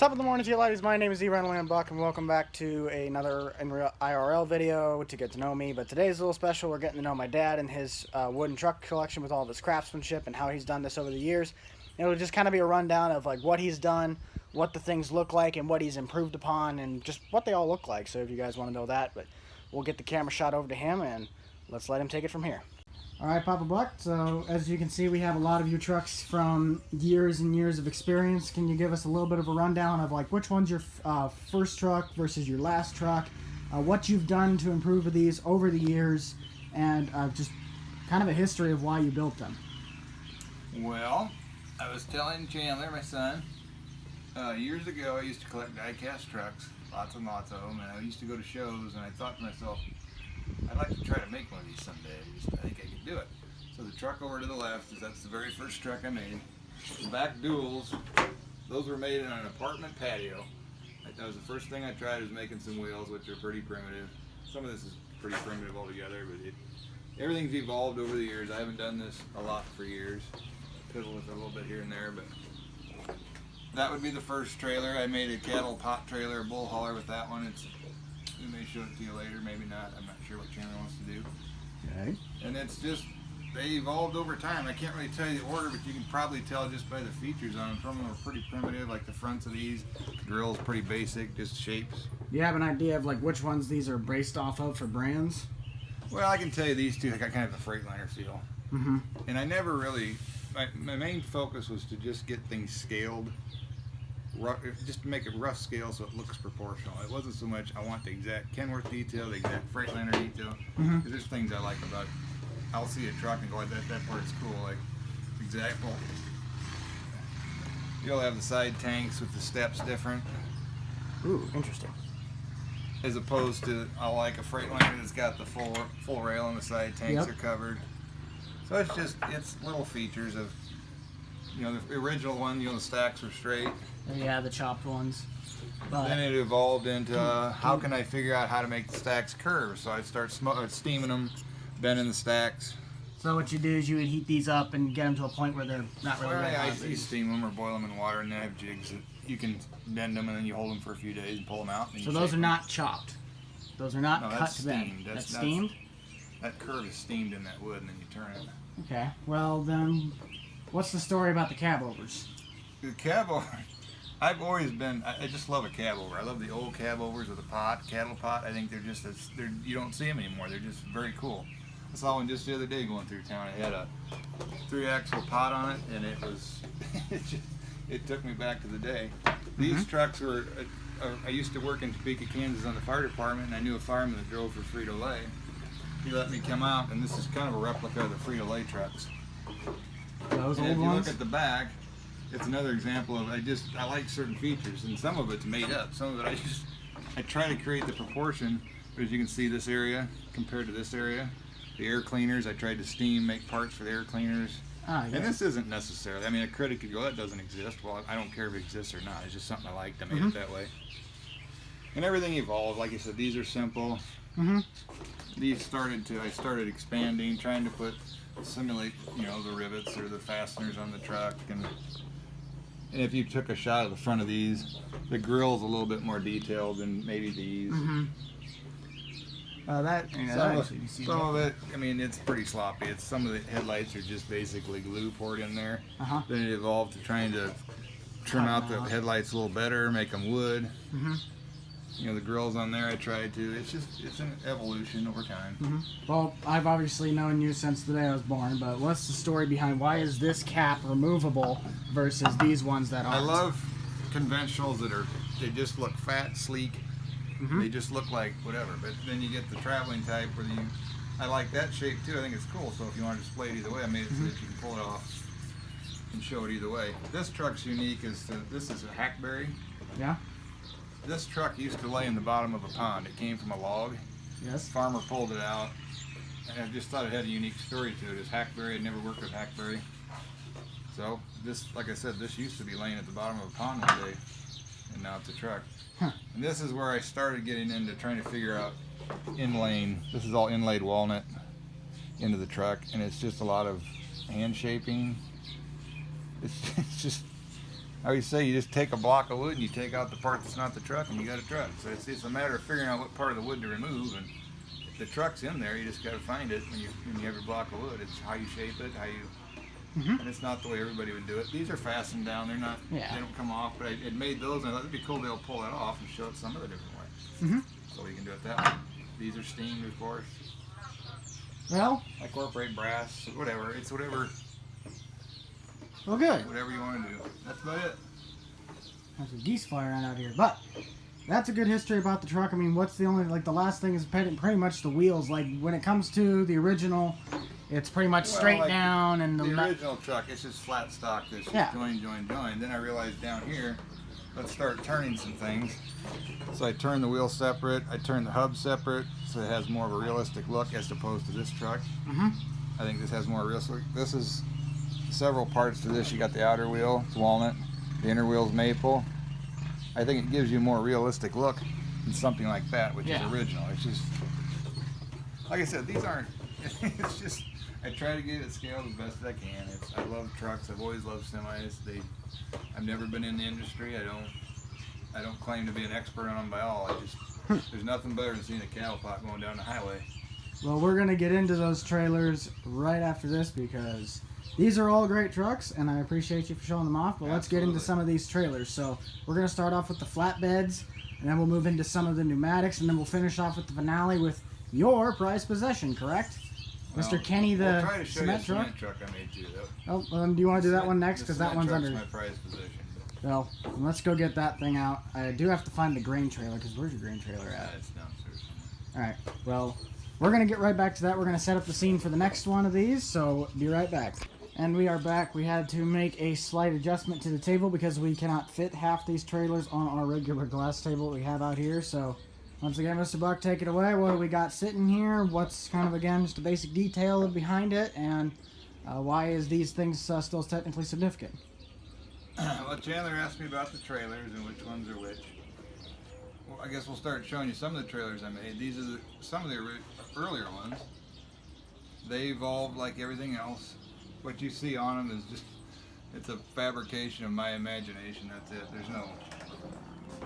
Top of the morning to you ladies, my name is RentalMan Buck and welcome back to another IRL video to get to know me. But today's a little special. We're getting to know my dad and his wooden truck collection with all of his craftsmanship and how he's done this over the years. And it'll just kind of be a rundown of like what he's done, what the things look like, and what he's improved upon, and just what they all look like. So if you guys want to know that, but we'll get the camera shot over to him and let's let him take it from here. Alright, Papa Buck, so as you can see, we have a lot of your trucks from years and years of experience. Can you give us a little bit of a rundown of like which one's your first truck versus your last truck, what you've done to improve these over the years, and just kind of a history of why you built them? Well, I was telling Chandler, my son, years ago I used to collect die-cast trucks, lots and lots of them, and I used to go to shows, and I thought to myself, I'd like to try to make one of these someday. I think I could do it. So the truck over to the left, that's the very first truck I made. The back duals, those were made in an apartment patio. That was the first thing I tried, was making some wheels, which are pretty primitive. Some of this is pretty primitive altogether, but everything's evolved over the years. I haven't done this a lot for years. Fiddle with it a little bit here and there, but that would be the first trailer. I made a cattle pot trailer, a bull hauler with that one. We may show it to you later, maybe not. I'm not sure what Chandler wants to do. Okay. And it's just, they evolved over time. I can't really tell you the order, but you can probably tell just by the features on them. Some of them are pretty primitive, like the fronts of these. The grill's pretty basic, just shapes. Do you have an idea of like which ones these are based off of for brands? Well, I can tell you these two, I got kind of a Freightliner feel. Mm-hmm. And I never really, my main focus was to just get things scaled. Just to make it rough scale so it looks proportional. It wasn't so much I want the exact Kenworth detail, the exact Freightliner detail. Because there's things I like about it. I'll see a truck and go, that part's cool. Like, example, you'll have the side tanks with the steps different. Ooh, interesting. As opposed to, I like a Freightliner that's got the full rail and the side tanks are covered. So it's little features of, the original one, the stacks were straight. Yeah, the chopped ones. But then it evolved into how can I figure out how to make the stacks curve? So I'd start steaming them, bending the stacks. So what you do is you would heat these up and get them to a point where they're not really red hot. You steam them or boil them in water, and then I have jigs that you can bend them and then you hold them for a few days and pull them out. And so those are not chopped. Those are not cut to bend. That's steamed? That curve is steamed in that wood and then you turn it. Okay. Well then, what's the story about the cab overs? The cab over, I've always been, I just love a cab over. I love the old cab overs with a cattle pot. I think they're just, you don't see them anymore. They're just very cool. I saw one just the other day going through town. It had a 3-axle pot on it, and it was, it took me back to the day. These trucks were, I used to work in Topeka, Kansas on the fire department, and I knew a fireman that drove for Frito-Lay. He let me come out, and this is kind of a replica of the Frito-Lay trucks. Those and old if you ones? look at the back, it's another example of I like certain features, and some of it's made up. Some of it I try to create the proportion. But as you can see, this area compared to this area, the air cleaners, I tried to steam, make parts for the air cleaners. And this isn't necessarily, I mean, a critic could go, that doesn't exist. Well, I don't care if it exists or not. It's just something I liked. I made it that way. And everything evolved. Like I said, these are simple. These I started expanding, trying to simulate, the rivets or the fasteners on the truck. And if you took a shot of the front of these, the grill's a little bit more detailed than maybe these. Some of it, I mean, it's pretty sloppy. Some of the headlights are just basically glue poured in there. Then it evolved to trying to trim out the headlights a little better, make them wood. The grills on there I tried to. It's an evolution over time. Well, I've obviously known you since the day I was born, but what's the story behind why is this cap removable versus these ones that aren't? I love conventionals they just look fat, sleek. They just look like whatever. But then you get the traveling type where I like that shape too. I think it's cool. So if you want to display it either way, I made it so that you can pull it off and show it either way. This truck's unique this is a hackberry. Yeah. This truck used to lay in the bottom of a pond. It came from a log. Yes. Farmer pulled it out, and I just thought it had a unique story to it. It's hackberry. I'd never worked with hackberry. So this, like I said, this used to be laying at the bottom of a pond one day, and now it's a truck. And this is where I started getting into trying to figure out inlaying. This is all inlaid walnut into the truck, and it's just a lot of hand shaping. It's just I always say you just take a block of wood and you take out the part that's not the truck and you got a truck. So it's a matter of figuring out what part of the wood to remove, and if the truck's in there, you just got to find it when you have your block of wood. It's how you shape it, how you, and it's not the way everybody would do it. These are fastened down, they're not, they don't come off, but I made those and I thought it'd be cool to be able to pull that off and show it some other different way. So you can do it that way. These are steamed, of course. Well, I incorporate brass, whatever. It's whatever. Well, good. Whatever you want to do. That's about it. There's a geese flying out here, but that's a good history about the truck. I mean, what's the only, like, the last thing is pretty much the wheels. Like, when it comes to the original, it's pretty much straight down, and the original truck, it's just flat stock. This join. Then I realized down here, let's start turning some things. So I turn the wheel separate. I turn the hub separate, so it has more of a realistic look as opposed to this truck. I think this has more realistic. This is several parts to this. You got the outer wheel, it's walnut. The inner wheel's maple. I think it gives you a more realistic look than something like that, which is original. It's just, like I said, these aren't, it's just, I try to get it scaled as best as I can. I love trucks. I've always loved semis. I've never been in the industry. I don't claim to be an expert on them by all. There's nothing better than seeing a cattle pot going down the highway. Well, we're gonna get into those trailers right after this because these are all great trucks, and I appreciate you for showing them off, but let's get into some of these trailers. So we're going to start off with the flatbeds, and then we'll move into some of the pneumatics, and then we'll finish off with the finale with your prized possession, correct? Well, Mr. Kenny, the cement truck? I made too, though. Oh, do you want to do that one next? Because that one's under... my prized possession. Well, let's go get that thing out. I do have to find the grain trailer, because where's your grain trailer at? It's downstairs somewhere. All right, well, we're going to get right back to that. We're going to set up the scene for the next one of these, so be right back. And we are back. We had to make a slight adjustment to the table because we cannot fit half these trailers on our regular glass table we have out here. So once again, Mr. Buck, take it away. What do we got sitting here? What's kind of, again, just a basic detail behind it, and why is these things still technically significant? Well, Chandler asked me about the trailers and which ones are which. Well, I guess we'll start showing you some of the trailers I made. These are some of the earlier ones. They evolved like everything else. What you see on them is just, it's a fabrication of my imagination. That's it.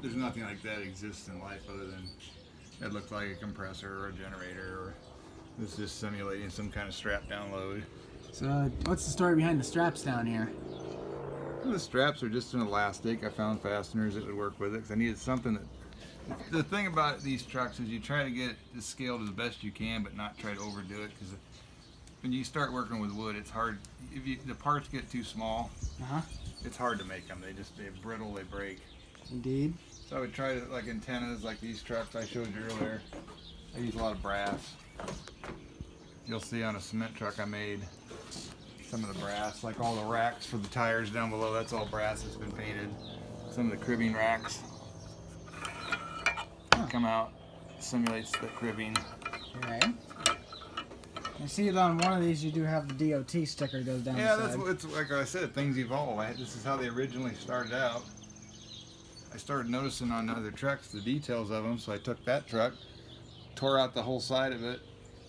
There's nothing like that exists in life other than it looked like a compressor or a generator, or this is simulating some kind of strap down load. So what's the story behind the straps down here? Well, the straps are just an elastic. I found fasteners that would work with it because I needed something that, the thing about these trucks is you try to get it scaled as best you can, but not try to overdo it, because when you start working with wood, it's hard. If the parts get too small, it's hard to make them. They're brittle, they break. Indeed. So I would try to, like antennas, like these trucks I showed you earlier. I use a lot of brass. You'll see on a cement truck I made some of the brass, like all the racks for the tires down below. That's all brass that's been painted. Some of the cribbing racks come out, simulates the cribbing. Okay. I see it on one of these. You do have the DOT sticker that goes down the side. Yeah, it's like I said, things evolve. This is how they originally started out. I started noticing on other trucks the details of them, so I took that truck, tore out the whole side of it,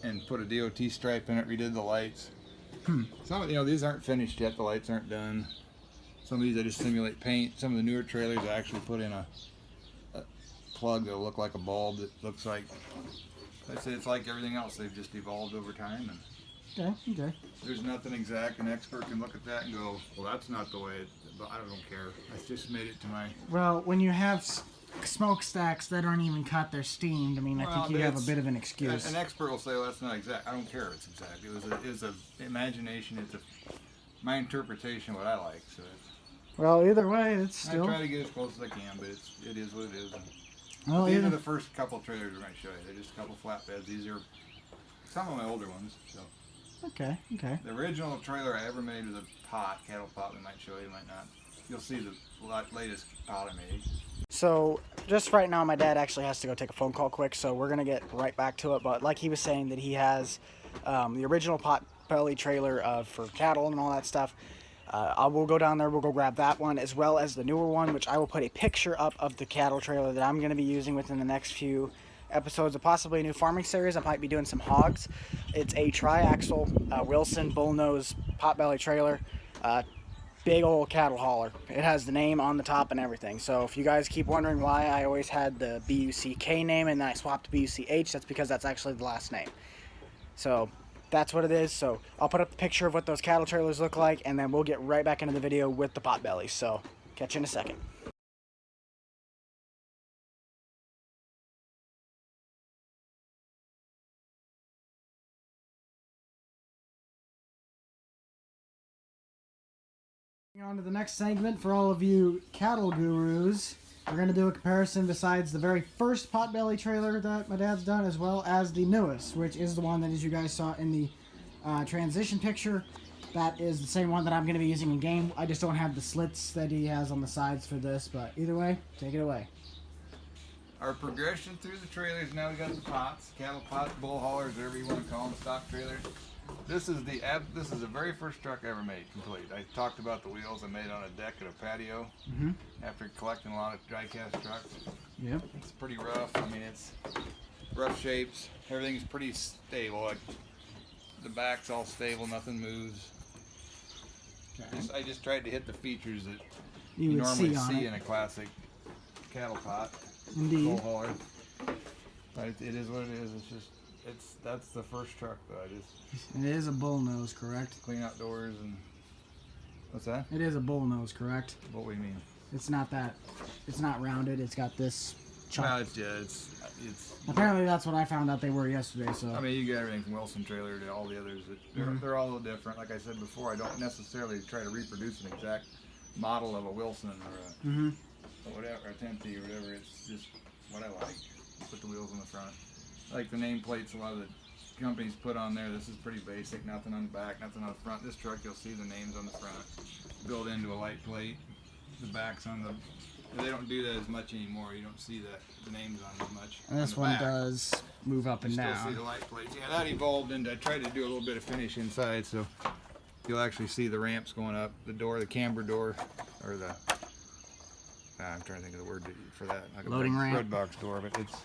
and put a DOT stripe in it, redid the lights. Some, these aren't finished yet. The lights aren't done. Some of these I just simulate paint. Some of the newer trailers I actually put in a plug that'll look like a bulb that looks like, I say it's like everything else. They've just evolved over time. And okay. There's nothing exact. An expert can look at that and go, well, that's not the way it, but I don't care. I just made it to my... Well, when you have smokestacks that aren't even cut, they're steamed. I mean, I think you have a bit of an excuse. An expert will say, well, that's not exact. I don't care if it's exact. It was a imagination. It's my interpretation of what I like. So well, either way, it's still... I try to get as close as I can, but it is what it is. Well, these are the first couple trailers we're going to show you. They're just a couple flatbeds. These are some of my older ones. So. Okay. The original trailer I ever made was a pot, cattle pot. We might show you, might not. You'll see the latest pot I made. So, just right now, my dad actually has to go take a phone call quick, so we're going to get right back to it. But like he was saying, that he has the original pot belly trailer for cattle and all that stuff. I will go down there, we'll go grab that one, as well as the newer one, which I will put a picture up of the cattle trailer that I'm going to be using within the next few episodes of possibly a new farming series. I might be doing some hogs. It's a triaxle Wilson bullnose potbelly trailer. big old cattle hauler. It has the name on the top and everything. So if you guys keep wondering why I always had the BUCK name and then I swapped to BUCH, that's because that's actually the last name. So that's what it is. So I'll put up a picture of what those cattle trailers look like, and then we'll get right back into the video with the pot bellies. So catch you in a second. On to the next segment for all of you cattle gurus. We're going to do a comparison besides the very first potbelly trailer that my dad's done, as well as the newest, which is the one that, as you guys saw in the transition picture, that is the same one that I'm going to be using in game. I just don't have the slits that he has on the sides for this, but either way, take it away. Our progression through the trailers, now we got the pots, cattle pots, bull haulers, whatever you want to call them, stock trailers. This is the very first truck I ever made complete. I talked about the wheels I made on a deck at a patio after collecting a lot of dry cast trucks. Yep. It's pretty rough. I mean, it's rough shapes. Everything's pretty stable. Like the back's all stable, nothing moves. Okay. I just tried to hit the features that you you would normally see in a classic cattle pot. Indeed. Bull hauler. But it is what it is. That's the first truck though. It is a bull nose, correct? Clean outdoors and what's that? It is a bull nose, correct? What do you mean? It's not rounded. It's got this chunk. Well, it's Apparently that's what I found out they were yesterday. So I mean, you got everything from Wilson trailer to all the others. They're all a little different. Like I said before, I don't necessarily try to reproduce an exact model of a Wilson or whatever, a 10T or whatever. It's just what I like. Put the wheels on the front. Like the nameplates, a lot of the companies put on there. This is pretty basic. Nothing on the back, nothing on the front. This truck, you'll see the names on the front, built into a light plate. The back's on the. They don't do that as much anymore. You don't see the names on as much. And this one does move up and down. Still see the light plates. Yeah, that evolved into. I tried to do a little bit of finish inside, so you'll actually see the ramps going up, the door, the camber door, or the. I'm trying to think of the word for that. Like Loading ramp. Red box door, but it's.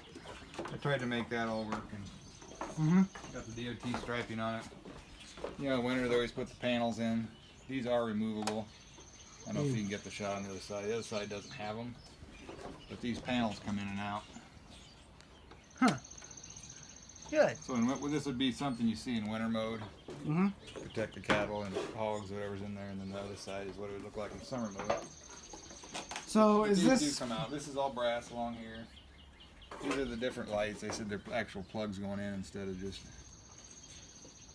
I tried to make that all work, and got the DOT striping on it. You know, winter they always put the panels in. These are removable. I don't know if you can get the shot on the other side. The other side doesn't have them, but these panels come in and out. Huh. Good. So this would be something you see in winter mode. Protect the cattle and hogs, whatever's in there, and then the other side is what it would look like in summer mode. So But is these this? do come out. This is all brass along here. These are the different lights. They said they're actual plugs going in instead of just.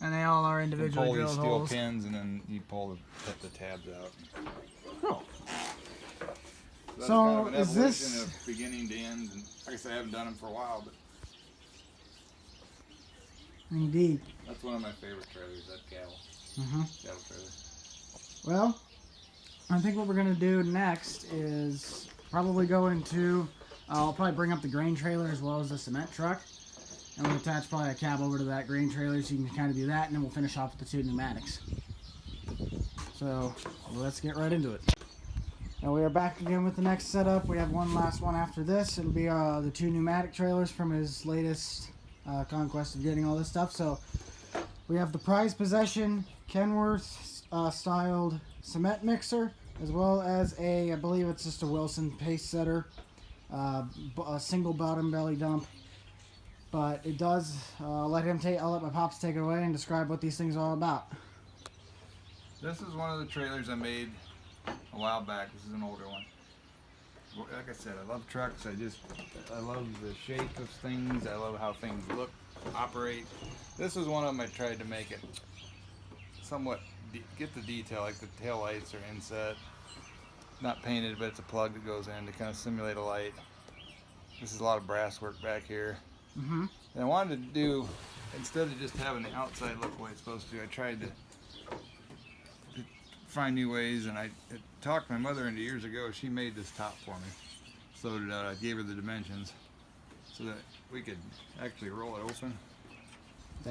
And they all are individually pull these drilled steel holes. pins and then you pull the tabs out. Oh. That's So kind of an is evolution this of beginning to end? And like I said, I haven't done them for a while, but Indeed. that's one of my favorite trailers. That cattle trailer. Well, I think what we're gonna do next is probably go into. I'll probably bring up the grain trailer as well as the cement truck, and we'll attach probably a cab over to that grain trailer so you can kind of do that, and then we'll finish off with the two pneumatics. So let's get right into it. Now we are back again with the next setup. We have one last one after this. It'll be the two pneumatic trailers from his latest conquest of getting all this stuff. So we have the prized possession Kenworth styled cement mixer, as well as I believe it's just a Wilson pace setter. A single bottom belly dump, but it does. I'll let my pops take it away and describe what these things are all about. This is one of the trailers I made a while back. This is an older one. Like I said, I love trucks. I love the shape of things. I love how things look, operate. This is one of them. I tried to make it somewhat get the detail, like the tail lights are inset. Not painted, but it's a plug that goes in to kind of simulate a light. This is a lot of brass work back here. And I wanted to do, instead of just having the outside look the way it's supposed to, I tried to find new ways, and I talked my mother into years ago. She made this top for me. Sewed it out. I gave her the dimensions so that we could actually roll it open.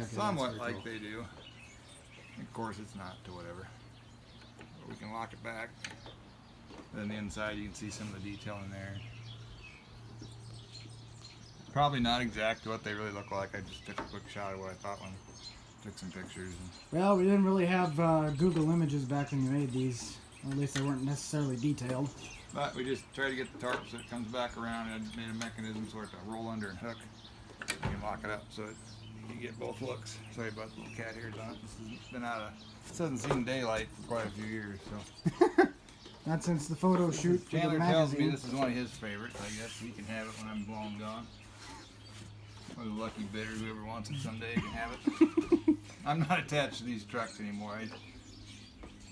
Somewhat like cool. They do. Of course, it's not to whatever. But we can lock it back. Then the inside, you can see some of the detail in there. Probably not exactly what they really look like. I just took a quick shot of what I thought when took some pictures. Well, we didn't really have Google Images back when you made these. Or at least they weren't necessarily detailed. But we just try to get the tarp so it comes back around, and made a mechanism so it to roll under and hook. You can lock it up so you get both looks. Sorry about the cat hairs on it. This hasn't seen daylight for quite a few years. So Not since the photo shoot for the Chandler magazine. tells me this is one of his favorites. I guess he can have it when I'm long gone. Or the lucky bidder, whoever wants it someday can have it. I'm not attached to these trucks anymore.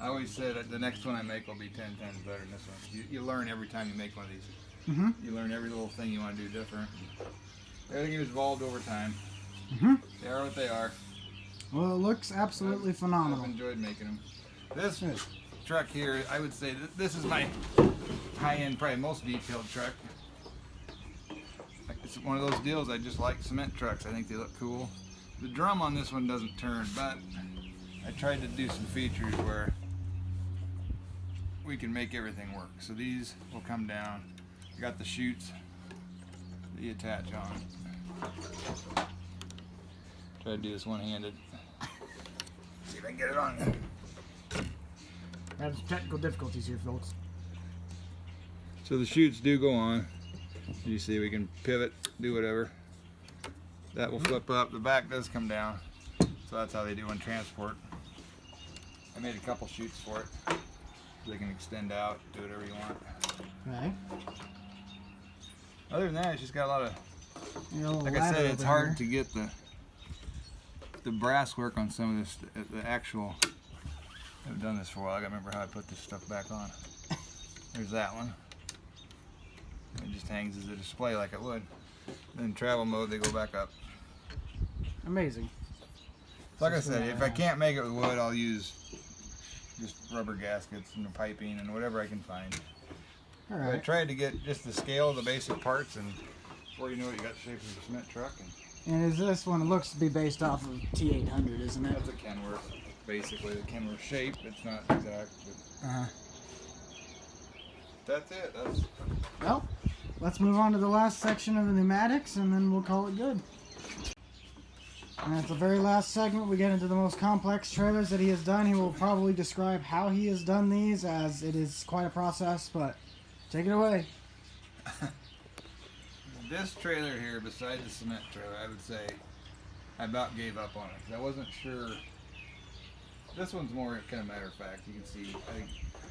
I always said that the next one I make will be 10 times better than this one. You learn every time you make one of these. Mm-hmm. You learn every little thing you want to do different. Everything has evolved over time. Mm-hmm. They are what they are. Well, it looks absolutely phenomenal. I've enjoyed making them. This truck here, I would say this is my high-end, probably most detailed truck. It's one of those deals. I just like cement trucks. I think they look cool. The drum on this one doesn't turn, but I tried to do some features where we can make everything work. So these will come down. I got the chutes that you attach on. Try to do this one-handed. See if I can get it on. We have some technical difficulties here, folks. So the chutes do go on. You see, we can pivot, do whatever. That will flip up. The back does come down. So that's how they do on transport. I made a couple chutes for it. So they can extend out, do whatever you want. Okay. Other than that, it's just got a lot of, like I ladder said, it's over hard here. to get the brass work on some of this, the actual, I've done this for a while. I gotta remember how I put this stuff back on. There's that one. It just hangs as a display like it would. Then travel mode, they go back up. Amazing. Like I said, if I can't make it with wood, I'll use just rubber gaskets and the piping and whatever I can find. All I right. tried to get just the scale of the basic parts, and before you know it, you got the shape of a cement truck. And is this one looks to be based off of T800, isn't it? That's a Kenworth, basically the Kenworth shape. It's not exact, but that's it. Well, let's move on to the last section of the pneumatics, and then we'll call it good. And at the very last segment, we get into the most complex trailers that he has done. He will probably describe how he has done these, as it is quite a process, but take it away. This trailer here, beside the cement trailer, I would say I about gave up on it because I wasn't sure. This one's more kind of matter of fact. You can see, I think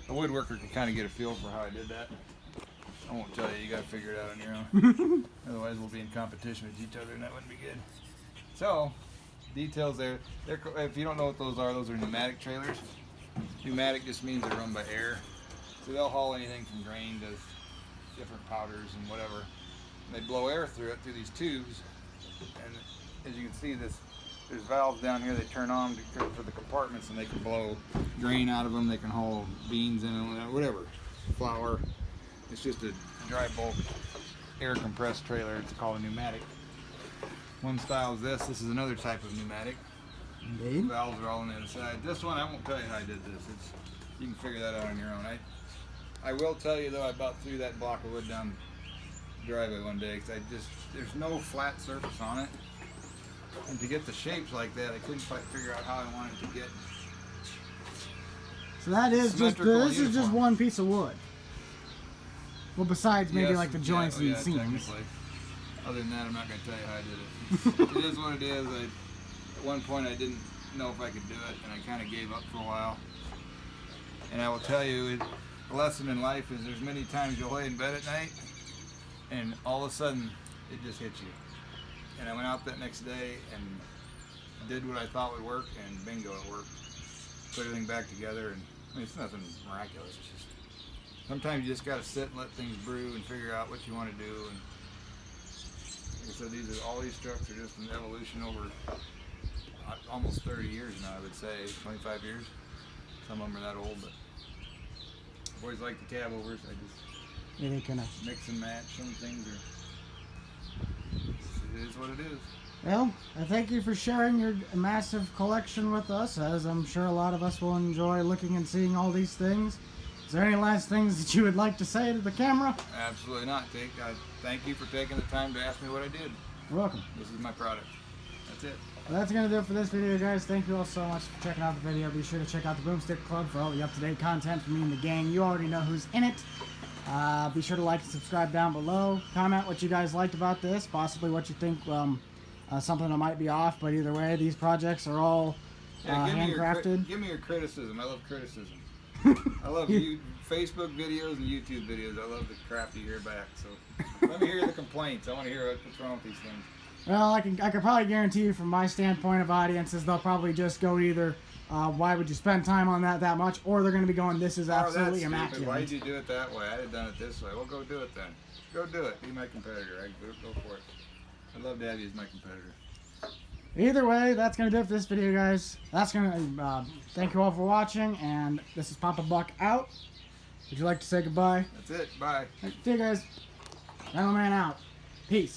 a woodworker can kind of get a feel for how I did that. I won't tell you. You got to figure it out on your own. Otherwise, we'll be in competition with each other, and that wouldn't be good. So, details there. If you don't know what those are pneumatic trailers. Pneumatic just means they run by air. So they'll haul anything from grain to different powders and whatever. And they blow air through it, through these tubes. And as you can see, there's valves down here they turn on for the compartments, and they can blow grain out of them. They can haul beans in them, whatever, flour. It's just a dry bulk air compressed trailer. It's called a pneumatic. One style is this. This is another type of pneumatic. Indeed. The valves are all on the other side. This one, I won't tell you how I did this. You can figure that out on your own. I will tell you though, I about threw that block of wood down the driveway one day because there's no flat surface on it. And to get the shapes like that, I couldn't quite figure out how I wanted to get. So that is just, this is just one piece of wood. Well, besides maybe Yes, like the joints and seams. Technically. Other than that, I'm not going to tell you how I did it. It is what it is. At one point, I didn't know if I could do it, and I kind of gave up for a while. And I will tell you, the lesson in life is there's many times you'll lay in bed at night, and all of a sudden, it just hits you. And I went out that next day and did what I thought would work, and bingo, it worked. Put everything back together, and I mean, it's nothing miraculous. It's just sometimes you just got to sit and let things brew and figure out what you want to do. And like I said, all these trucks are just an evolution over almost 30 years now, I would say, 25 years. Some of them are that old, but I've always liked the cab overs. I just They kind of mix and match. Some things are, it is what it is. Well, I thank you for sharing your massive collection with us, as I'm sure a lot of us will enjoy looking and seeing all these things. Is there any last things that you would like to say to the camera? Absolutely not. Thank you for taking the time to ask me what I did. You're welcome. This is my product. That's it. Well, that's going to do it for this video, guys. Thank you all so much for checking out the video. Be sure to check out the Boomstick Club for all the up-to-date content from me and the gang. You already know who's in it. Be sure to like and subscribe down below. Comment what you guys liked about this, possibly what you think something that might be off. But either way, these projects are all handcrafted. Give me your criticism. I love criticism. I love Facebook videos and YouTube videos. I love the crap you hear back. So let me hear the complaints. I want to hear what's wrong with these things. Well, I could probably guarantee you from my standpoint of audiences, they'll probably just go either, why would you spend time on that much, or they're going to be going, this is absolutely immaculate. Why did you do it that way? I'd have done it this way. Well, go do it then. Go do it. Be my competitor. Go for it. I'd love to have you as my competitor. Either way, that's going to do it for this video, guys. That's going to, thank you all for watching, and this is Papa Buck out. Would you like to say goodbye? That's it. Bye. See you guys. RentalMan out. Peace.